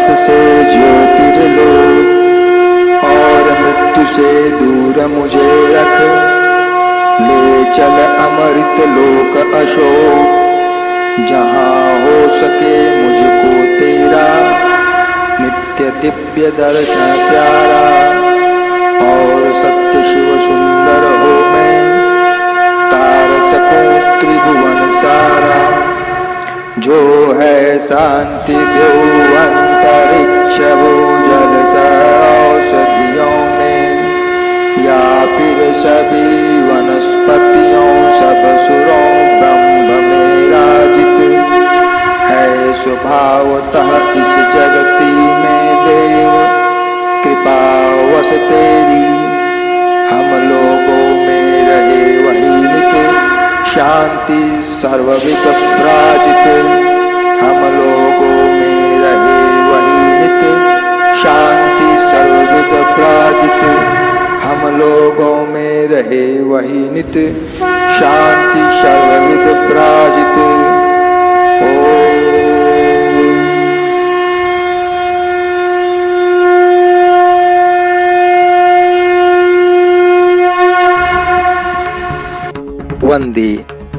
प्रकाश से ज्योतिर्लोक और मृत्यु से दूर मुझे रख। ले चल अमृत लोक अशोक, जहाँ हो सके मुझको तेरा नित्य दिव्य दर्शन प्यारा। और सत्य शिव सुंदर हो मैं, तार सकूं त्रिभुवन सारा। जो है शांति देव अंतरिक्ष भूजल औषधियों में, या फिर सभी वनस्पतियों सब सुरों ब्रह्म में राजित है स्वभावतः इस जगती में देव। कृपा वश तेरी हम लोगों में रहे वही नित, शांति सर्वविद प्राजित। हम लोगों में रहे वही नित, शांति सर्वविद प्राजित। हम लोगों में रहे वही नित, शांति सर्वविद प्राजित। वंदे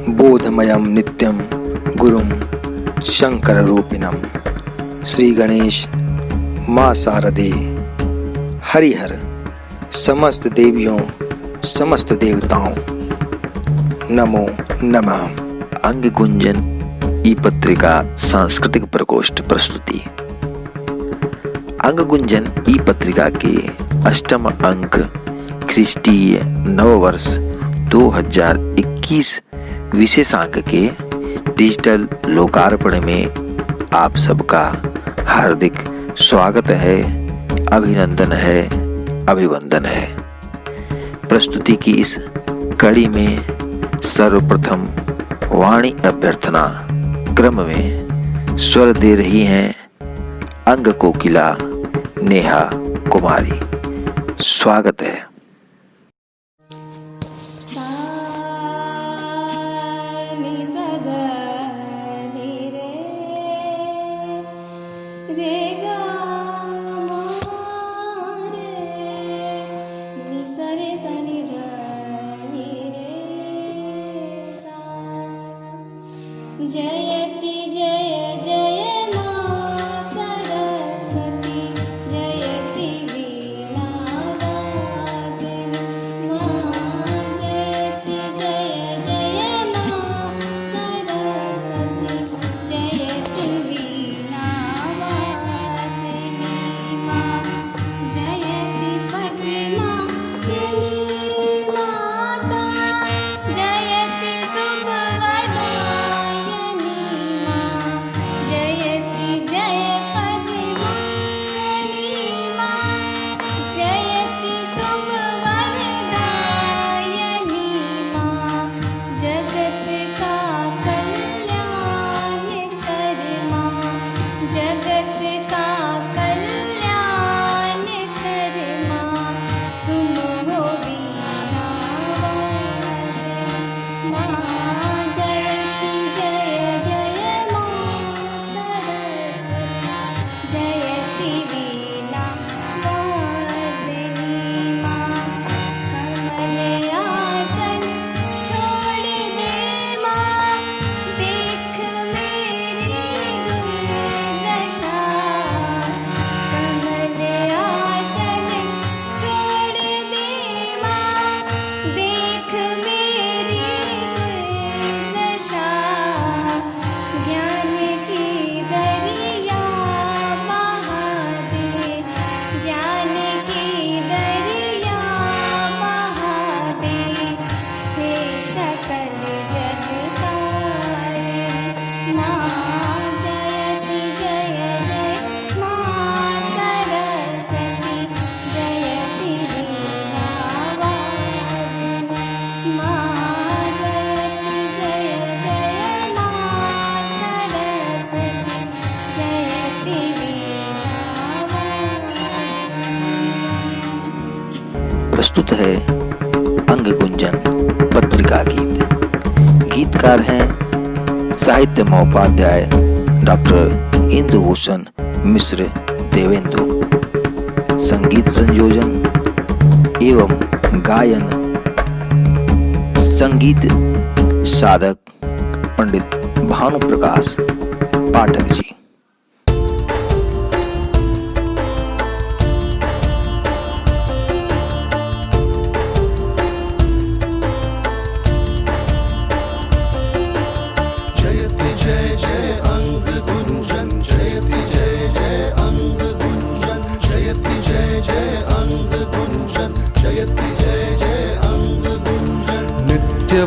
बोधमयं नित्यं गुरुं शंकर रूपिणं। श्री गणेश, माँ शारदे, हरिहर, समस्त देवियों समस्त देवताओं नमो नमः। अंग गुंजन ई पत्रिका सांस्कृतिक प्रकोष्ठ प्रस्तुति। अंग गुंजन ई पत्रिका के अष्टम अंक ख्रीष्टीय नववर्ष 2021 विशेषांक के डिजिटल लोकार्पण में आप सबका हार्दिक स्वागत है, अभिनंदन है, अभिवंदन है। प्रस्तुति की इस कड़ी में सर्वप्रथम वाणी अभ्यर्थना क्रम में स्वर दे रही हैं अंग कोकिला नेहा कुमारी। स्वागत है। जयति जय जय मां सरस्वती, जयति वीणा वादिनी मां। जयति जय जय मां सरस्वती, जयति वीणा वादिनी मां। जयति पद्मा सिनी माता, जयति सुभवदा प्रस्तुत है अंग गुंजन पत्रिका गीत। गीतकार हैं साहित्य महोपाध्याय डॉक्टर इंदुभूषण मिश्र देवेंदु। संगीत संयोजन एवं गायन संगीत साधक पंडित भानु प्रकाश पाठक जी।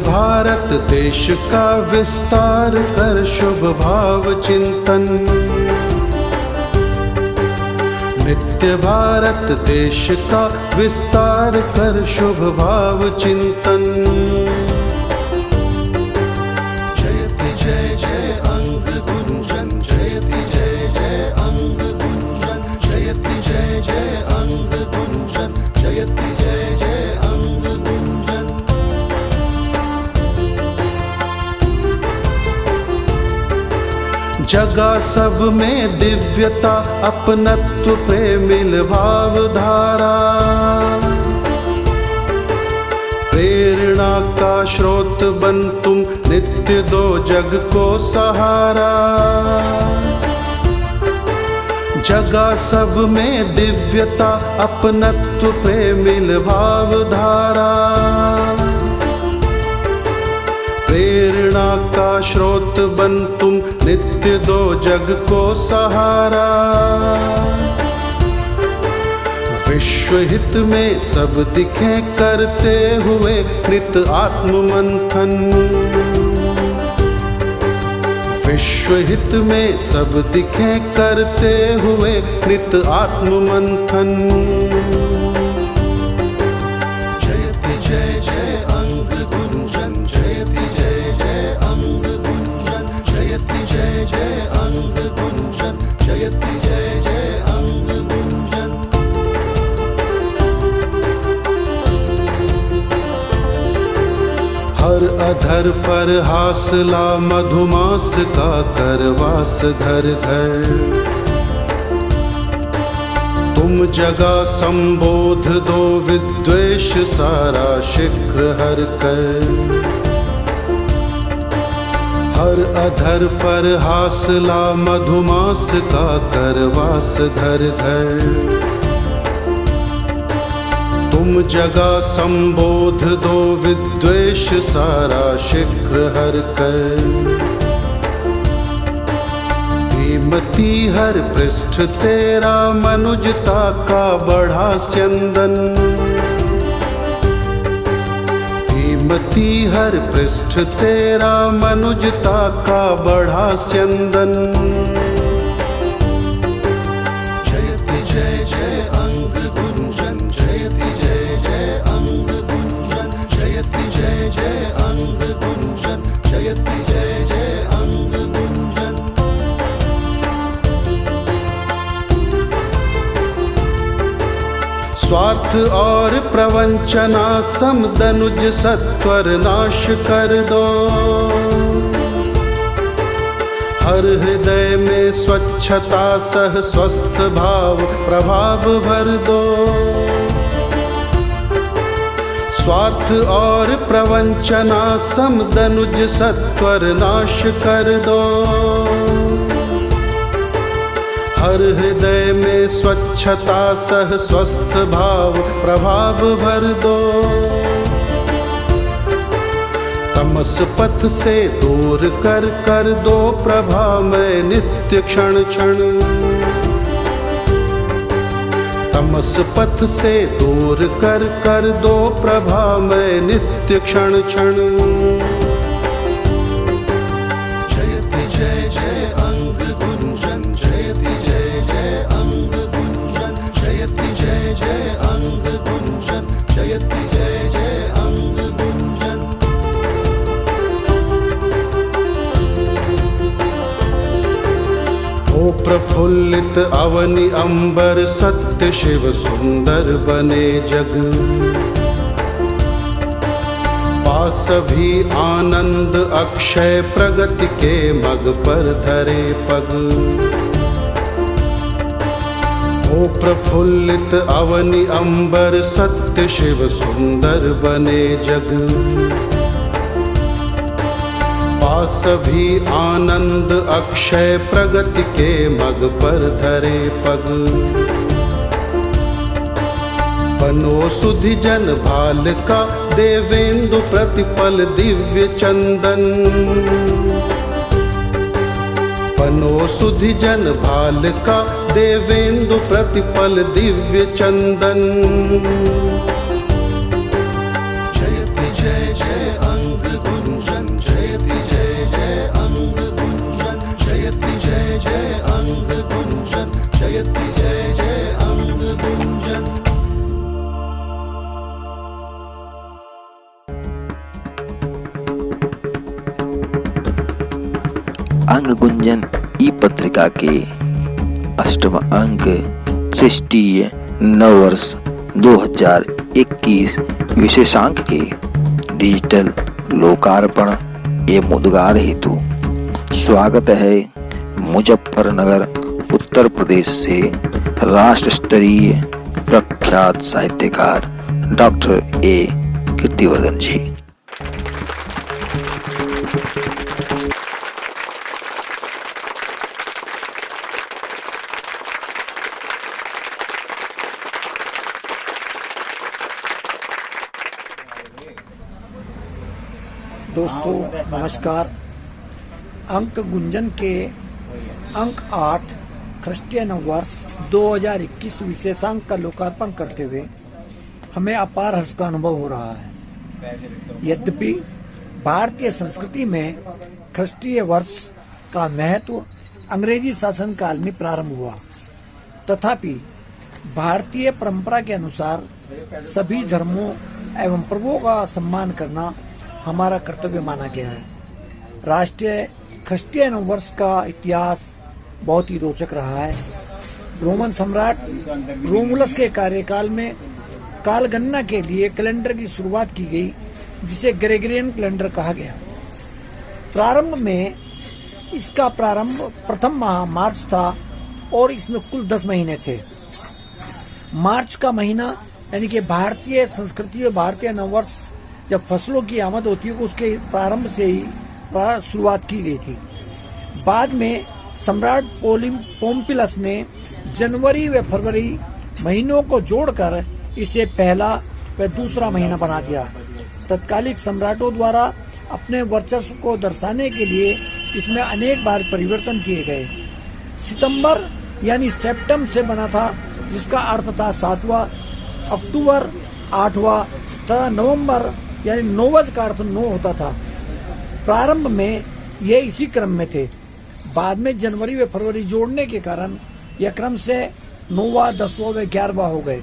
भारत देश का विस्तार कर शुभ भाव चिंतन। नित्य भारत देश का विस्तार कर शुभ भाव चिंतन। जयति जय जय अंग गुंजन, जयति जय जय अंग गुंजन, जयति जय जय अंग गुंजन, जयति जय जय अंग गुंजन। जगा सब में दिव्यता अपनत्व प्रेमिल भाव धारा। प्रेरणा का स्रोत बन तुम नित्य दो जग को सहारा। जगा सब में दिव्यता अपनत्व प्रेमिल भाव धारा। प्रेरणा का स्रोत बन तुम नित्य दो जग को सहारा। विश्व हित में सब दिखें करते हुए नित आत्म मंथन। विश्व हित में सब दिखें करते हुए नित आत्म मंथन। जयति जय जय अंग गुंजन, जयति जय जय अंग गुंजन, जयति जय जय अंग गुंजन, जयति जय जय अंग गुंजन। हर अधर पर हासला मधुमास का करवास घर घर। तुम जगा संबोध दो विद्वेष सारा शीघ्र हर कर। हर अधर पर हासला मधुमास का करवास घर घर। तुम जगा संबोध दो विद्वेष सारा शीघ्र हर कर। मती हर पृष्ठ तेरा मनुजता का बढ़ा स्यंदन। मती हर पृष्ठ तेरा मनुजता का बढ़ा स्यंदन। जयति जय जय अंग गुंजन, जयति जय जय अंग गुंजन, जयति जय जय अंग गुंजन, जयति जय जय अंग गुंजन। स्वार्थ और प्रवंचना समदनुज सत्वर नाश कर दो। हर हृदय में स्वच्छता सह स्वस्थ भाव प्रभाव भर दो। स्वार्थ और प्रवंचना समदनुज सत्वर नाश कर दो। हर हृदय में स्वच्छता सह स्वस्थ भाव प्रभाव भर दो। तमस पथ से दूर कर कर दो प्रभा में नित्य क्षण क्षण। तमस पथ से दूर कर कर दो प्रभा में नित्य क्षण क्षण। जयति जय जय अंग गुंजन, जयति जय जय अंग गुंजन, जयति जय जय अंग गुंजन, जयति जय जय अंग गुंजन। ओ प्रफुल्लित अवनि अंबर सत्य शिव सुंदर बने जग। पास भी आनंद अक्षय प्रगति के मग पर धरे पग। हो प्रफुल्लित अवनि अंबर, सत्य शिव सुंदर बने जग। सभी आनंद अक्षय, प्रगति के मग पर धरे पग। बनो सुधि जन भाल का, देवेंदु प्रतिपल दिव्य चंदन। बनो सुधि जन भाल का, देवेंदु प्रतिपल दिव्य चंदन। जयति जय जय अंग गुंजन, जयति जय जय अंग गुंजन, जयति जय जय अंग गुंजन, जयति जय जय अंग गुंजन। अंग गुंजन ई पत्रिका के 8वां अंक ख्रिस्टीय नववर्ष 2021 विशेषांक के डिजिटल लोकार्पण एवं उद्गार हेतु स्वागत है मुजफ्फरनगर उत्तर प्रदेश से राष्ट्र स्तरीय प्रख्यात साहित्यकार डॉक्टर ए कीर्तिवर्धन जी। दोस्तों नमस्कार। अंक गुंजन के अंक 8 ख्रिस्टीय नववर्ष 2021 विशेषांक का लोकार्पण करते हुए हमें अपार हर्ष का अनुभव हो रहा है। यद्यपि भारतीय संस्कृति में ख्रिस्टीय वर्ष का महत्व अंग्रेजी शासन काल में प्रारंभ हुआ, तथापि भारतीय परंपरा के अनुसार सभी धर्मों एवं प्रभुओं का सम्मान करना हमारा कर्तव्य माना गया है। राष्ट्रीय ख्रिस्टीय नववर्ष का इतिहास बहुत ही रोचक रहा है। रोमन सम्राट रोमुलस के कार्यकाल में कालगणना के लिए कैलेंडर की शुरुआत की गई, जिसे ग्रेगोरियन कैलेंडर कहा गया। प्रारंभ में इसका प्रारंभ प्रथम माह मार्च था और इसमें कुल 10 महीने थे। मार्च का महीना यानी कि भारतीय संस्कृति और भारतीय नववर्ष जब फसलों की आमद होती है उसके प्रारंभ से ही शुरुआत की गई थी। बाद में सम्राट पोम्पिलस ने जनवरी व फरवरी महीनों को जोड़कर इसे पहला व दूसरा महीना बना दिया। तत्कालिक सम्राटों द्वारा अपने वर्चस्व को दर्शाने के लिए इसमें अनेक बार परिवर्तन किए गए। सितंबर यानी सेप्टेम्बर से बना था, जिसका अर्थ था 7वां, अक्टूबर 8वां तथा नवंबर यानी 9 का अर्थ 9 होता था। प्रारंभ में ये इसी क्रम में थे। बाद में जनवरी व फरवरी जोड़ने के कारण यह क्रम से 9वां, 10वां व 11वां हो गए।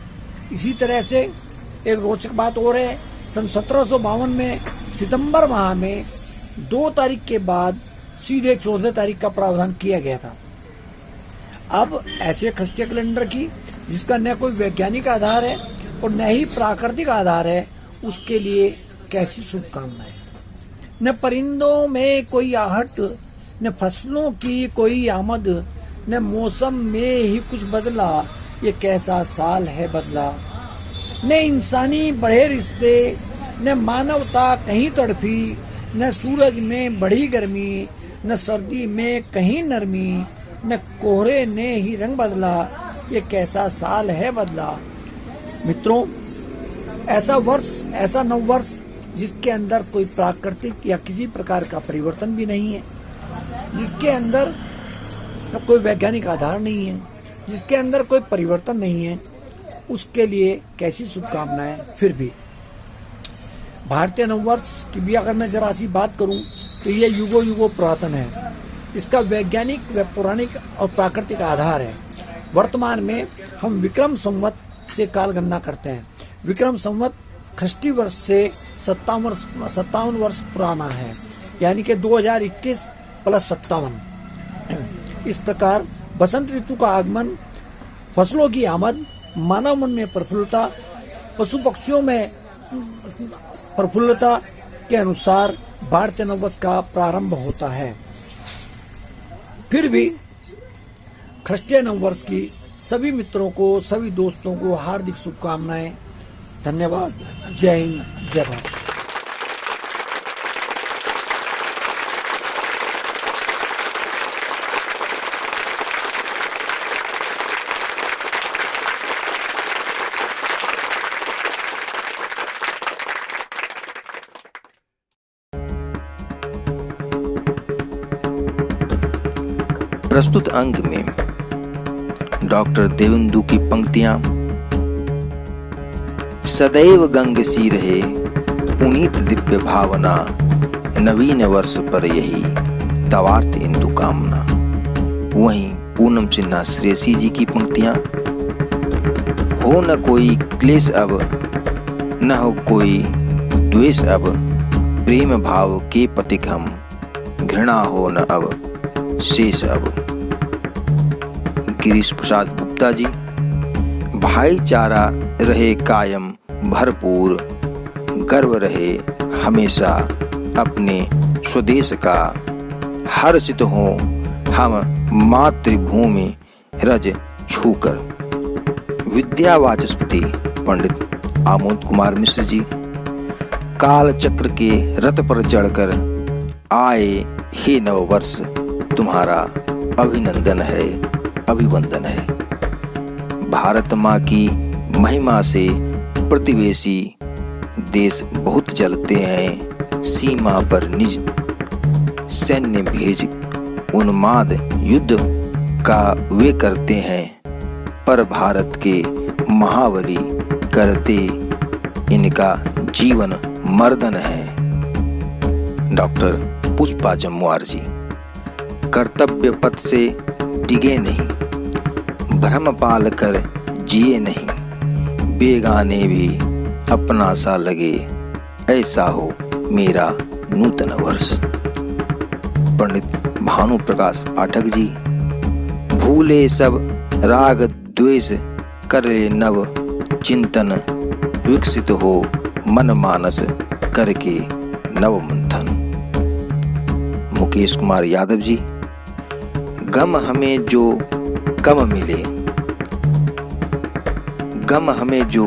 इसी तरह से एक रोचक बात और है, सन 1752 में सितंबर माह में 2 तारीख के बाद सीधे 14 तारीख का प्रावधान किया गया था। अब ऐसे ख्रिस्टीय कैलेंडर की जिसका न कोई वैज्ञानिक आधार है और न ही प्राकृतिक आधार है, उसके लिए कैसी शुभकामनाएं। न परिंदों में कोई आहट, न फसलों की कोई आमद, न मौसम में ही कुछ बदला, ये कैसा साल है बदला। न इंसानी बढ़े रिश्ते, न मानवता कहीं तड़फी, न सूरज में बढ़ी गर्मी, न सर्दी में कहीं नरमी, न कोहरे ने ही रंग बदला, ये कैसा साल है बदला। मित्रों, ऐसा वर्ष, ऐसा नववर्ष जिसके अंदर कोई प्राकृतिक या किसी प्रकार का परिवर्तन भी नहीं है, जिसके अंदर कोई वैज्ञानिक आधार नहीं है, जिसके अंदर कोई परिवर्तन नहीं है, उसके लिए कैसी शुभकामनाएं। फिर भी भारतीय नववर्ष की भी अगर मैं जरा सी बात करूं तो ये युगों युगों पुरातन है। इसका वैज्ञानिक व पौराणिक और प्राकृतिक आधार है। वर्तमान में हम विक्रम संवत से काल गणना करते हैं। विक्रम संवत ख्रिस्टी वर्ष से 57 वर्ष पुराना है, यानी कि 2021 + 57। इस प्रकार बसंत ऋतु का आगमन, फसलों की आमद, मानव मन में प्रफुल्लता, पशु पक्षियों में प्रफुल्लता के अनुसार भारतीय नववर्ष का प्रारंभ होता है। फिर भी ख्रिस्टीय नववर्ष की सभी मित्रों को, सभी दोस्तों को हार्दिक शुभकामनाएं। धन्यवाद। जय हिंद, जय भारत। प्रस्तुत अंक में डॉक्टर देवेंदु की पंक्तियां। सदैव गंग सी रहे पुनीत दिव्य भावना, नवीन वर्ष पर यही तवार्थ इंदु कामना। वहीं पूनम सिन्हा श्रेयसी जी की पंक्तियां। हो न कोई क्लेश अब, न हो कोई द्वेष अब, प्रेम भाव के पथिक हम, घृणा हो न अब शेष अब। गिरीश प्रसाद गुप्ता जी। भाईचारा रहे कायम भरपूर, गर्व रहे हमेशा अपने स्वदेश का, हर्षित हो हम मातृभूमि रज छूकर। विद्या वाचस्पति पंडित आमोद कुमार मिश्र जी। काल चक्र के रथ पर चढ़कर आए हे नववर्ष, तुम्हारा अभिनंदन है, अभिवंदन है। भारत माँ की महिमा से प्रतिवेशी देश बहुत जलते हैं, सीमा पर निज सैन्य भेज उन्माद युद्ध का वे करते हैं, पर भारत के महाबली करते इनका जीवन मर्दन है। डॉक्टर पुष्पा जम्वार जी। कर्तव्य पथ से डिगे नहीं, भ्रम पाल कर जिए नहीं, बेगाने भी अपना सा लगे, ऐसा हो मेरा नूतन वर्ष। पंडित भानु प्रकाश पाठक जी। भूले सब राग द्वेष, करे नव चिंतन, विकसित हो मन मानस, करके नव मंथन। मुकेश कुमार यादव जी। गम हमें जो कम मिले, गम हमें जो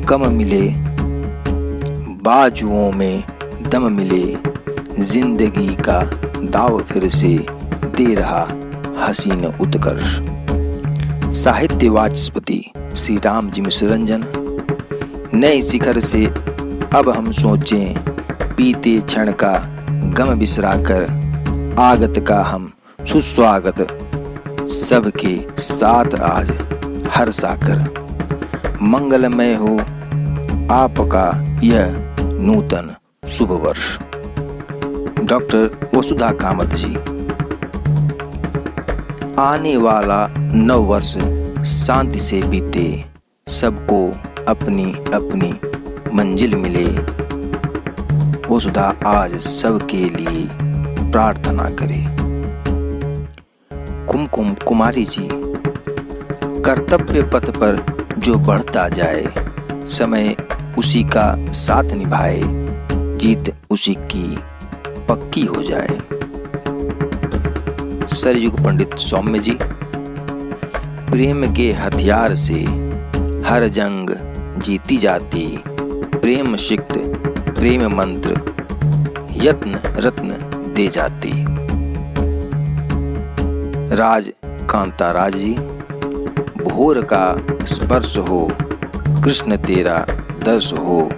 कम मिले, बाजुओं में दम मिले, जिंदगी का दाव फिर से दे रहा हसीन उत्कर्ष। साहित्य वाचस्पति श्री राम जी मिश्र रंजन। नए शिखर से अब हम सोचें, बीते क्षण का गम बिसराकर, आगत का हम सुस्वागत सबके साथ आज हर्षाकर। मंगलमय हो आपका यह नूतन शुभ वर्ष। डॉक्टर वसुधा कामत जी। आने वाला नव वर्ष शांति से बीते, सबको अपनी अपनी मंजिल मिले। वसुधा आज सबके लिए प्रार्थना करे। कुमकुम कुमारी जी। कर्तव्य पथ पर जो बढ़ता जाए, समय उसी का साथ निभाए, जीत उसी की पक्की हो जाए। सरयुग पंडित सौम्य जी। प्रेम के हथियार से हर जंग जीती जाती, प्रेम सिक्त प्रेम मंत्र यत्न रत्न दे जाती। राज कांता राज जी। भोर का स्पर्श हो, कृष्ण तेरा दर्श हो,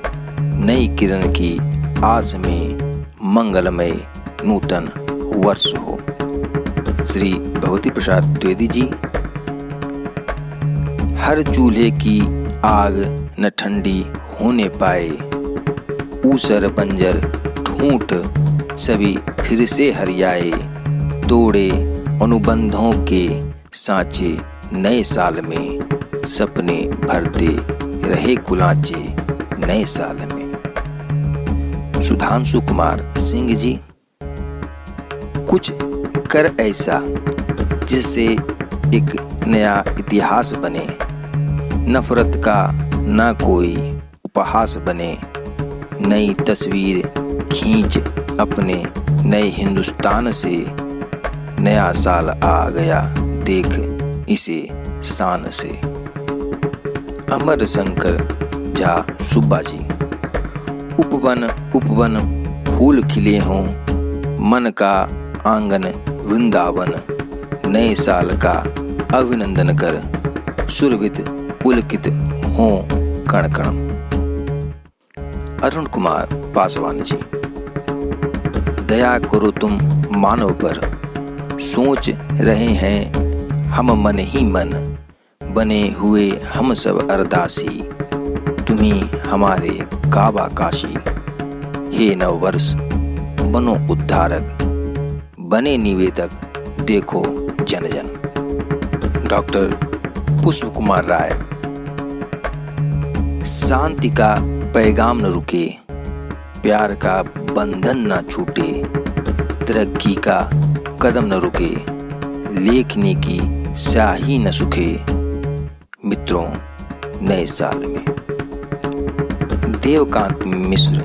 नई किरण की आस में मंगलमय नूतन वर्ष हो। श्री भगवती प्रसाद द्विवेदी जी। हर चूल्हे की आग न ठंडी होने पाए, ऊसर बंजर ठूंठ सभी फिर से हरियाए, तोड़े अनुबंधों के सांचे नए साल में, सपने भरते रहे कुलांचे नए साल में। सुधांशु कुमार सिंह जी। कुछ कर ऐसा जिससे एक नया इतिहास बने, नफरत का ना कोई उपहास बने, नई तस्वीर खींच अपने नए हिंदुस्तान से, नया साल आ गया देख इसे शान से। अमर शंकर झा सुब्बा जी। उपवन उपवन फूल खिले हों, मन का आंगन वृंदावन, नए साल का अभिनंदन कर, सुरभित पुलकित हों कण कण। अरुण कुमार पासवान जी। दया करो तुम मानव पर, सोच रहे हैं हम मन ही मन, बने हुए हम सब अरदासी, तुम्ही हमारे काबा काशी। हे नव वर्ष बनो उद्धारक, बने निवेदक, देखो जन जन। डॉक्टर पुष्प कुमार राय। शांति का पैगाम न रुके, प्यार का बंधन न छूटे, तरक्की का कदम न रुके, लेखनी की स्याही न सूखे। मित्रों, नए साल में। देवकांत मिश्र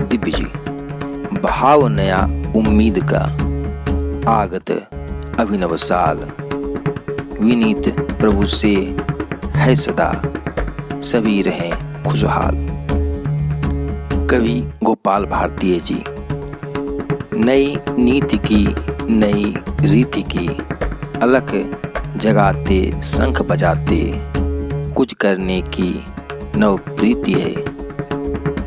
दिव्य जी। भाव नया उम्मीद का, आगत अभिनव साल, विनीत प्रभु से है सदा, सभी रहें खुशहाल। कवि गोपाल भारती जी। नई नीति की नई रीति की, अलख जगाते शंख बजाते, कुछ करने की नव प्रीति है,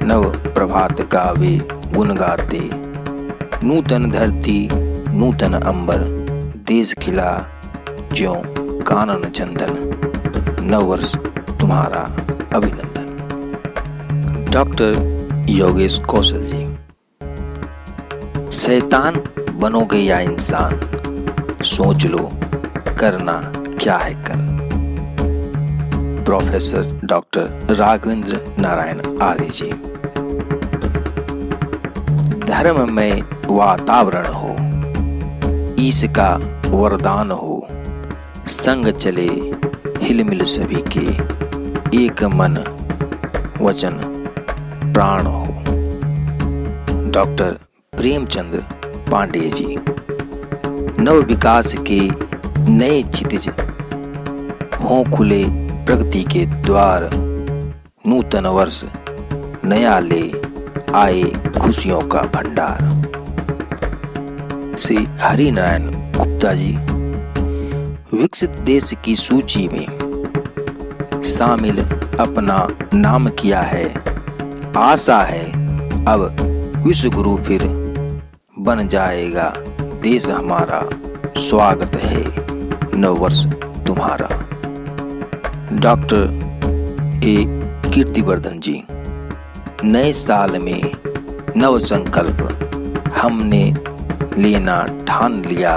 नव प्रभात का वे गुण गाते। नूतन धरती नूतन अंबर, देश खिला ज्यों कानन चंदन, नव वर्ष तुम्हारा अभिनंदन। डॉक्टर योगेश कौशल जी। शैतान बनोगे या इंसान, सोच लो करना क्या है कल। प्रोफेसर डॉक्टर राघवेंद्र नारायण आर्य जी। धर्म में वातावरण हो, ईश का वरदान हो, संग चले हिलमिल सभी के, एक मन वचन प्राण हो। डॉक्टर प्रेमचंद पांडे जी। नव विकास के नए क्षितिज हों खुले, प्रगति के द्वार, नूतन वर्ष नया ले आए खुशियों का भंडार। श्री हरि नारायण गुप्ता जी। विकसित देश की सूची में शामिल अपना नाम किया है, आशा है अब विश्व गुरु फिर बन जाएगा देश हमारा, स्वागत है नव वर्ष तुम्हारा। डॉक्टर ए कीर्तिवर्धन जी। नए साल में नव संकल्प हमने लेना ठान लिया,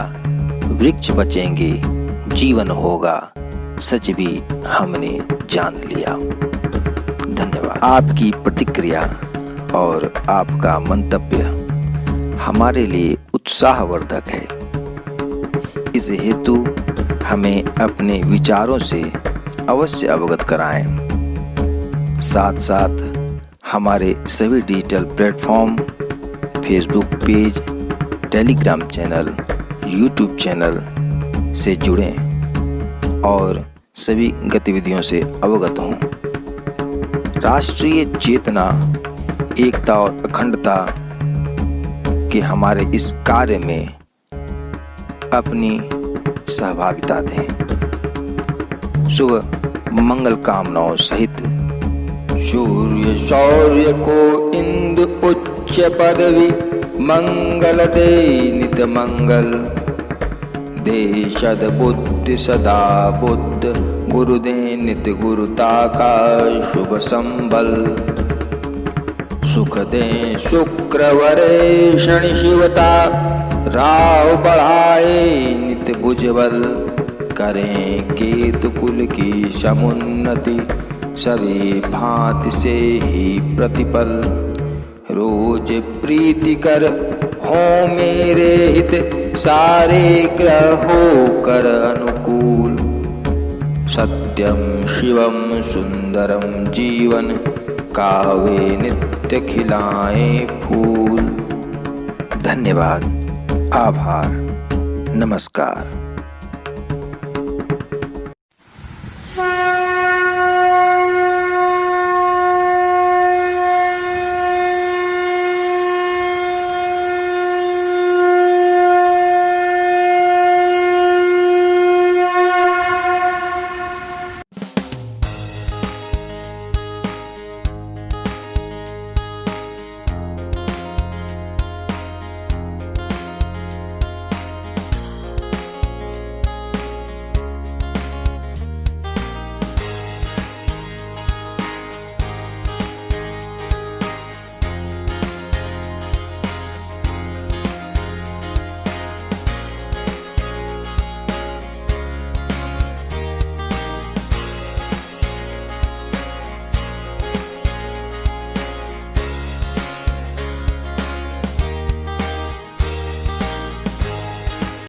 वृक्ष बचेंगे जीवन होगा, सच भी हमने जान लिया। धन्यवाद। आपकी प्रतिक्रिया और आपका मंतव्य हमारे लिए उत्साहवर्धक है। इस हेतु हमें अपने विचारों से अवश्य अवगत कराएं। साथ साथ हमारे सभी digital platform, Facebook page, Telegram channel, YouTube channel से जुड़ें और सभी गतिविधियों से अवगत हों। राष्ट्रीय चेतना, एकता और अखंडता के हमारे इस कार्य में अपनी सहभागिता दें। शुभ मंगल कामनाओं सहित सूर्य शौर्य को इंदु उच्च पदवी, मंगल दे नित मंगल, दे सद बुद्धि सदा बुद्ध, गुरुदे नित गुरुता का शुभ संबल, सुख दे शुक्रवरे शनि शिवता, राहु बढ़ाए नित भुजबल, करें केतु कुल की समुन्नति, सभी भांति से ही प्रतिपल, रोज प्रीति कर हो मेरे हित, सारे ग्रह होकर अनुकूल, सत्यम शिवम सुंदरम जीवन, कावे नित्य खिलाएं फूल। धन्यवाद, आभार, नमस्कार।